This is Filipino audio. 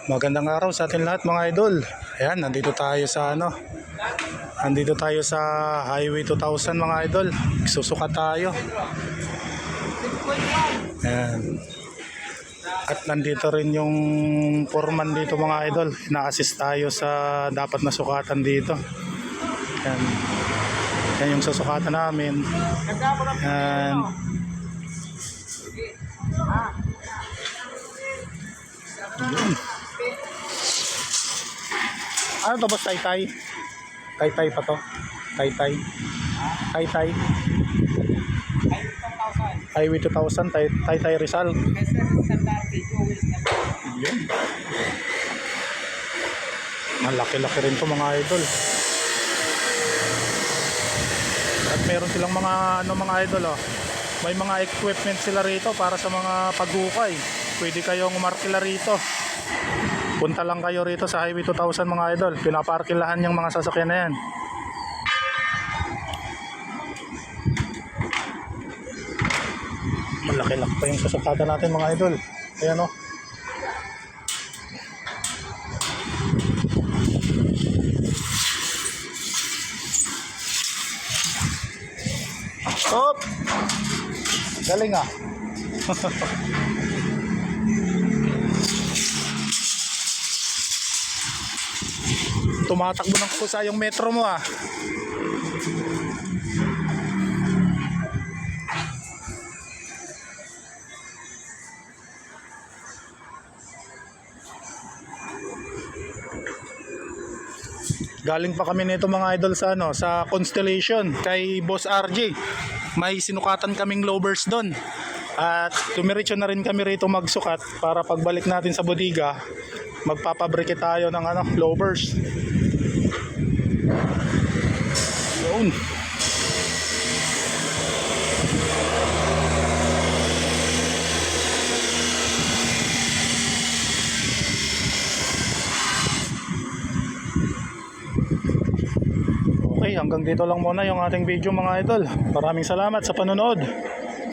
Magandang araw sa atin lahat mga idol. Ayan, nandito tayo sa Highway 2000 mga idol. Susukat tayo. Ayan. At nandito rin yung foreman dito mga idol. Ina-assist tayo sa dapat na sukatan dito. Ayan. Yan yung susukatan namin. Ayan. Ayan. Ano to boss? Taytay? Taytay pa to? Taytay? Taytay? Highway 2000, Taytay Rizal. Yun. Malaki-laki rin to mga idol. At meron silang mga idol oh. May mga equipment sila rito para sa mga paghukay. Pwede kayong umarkila rito. Punta lang kayo rito sa Highway 2000 mga idol. Pinaparkilahan yung mga sasakyan na yan. Malaki-laki pa yung sasakyan natin mga idol. Ayan o. Stop! Galing ah. Tumatakbo ng kusa yung metro mo ah. Galing pa kami nito mga idol sa sa Constellation kay Boss RJ. May sinukatan kaming lovers doon. At tumiritso na rin kami rito magsukat para pagbalik natin sa bodega, magpapabrike tayo ng lovers. Yun. Okay, hanggang dito lang muna yung ating video mga idol. Maraming salamat sa panonood.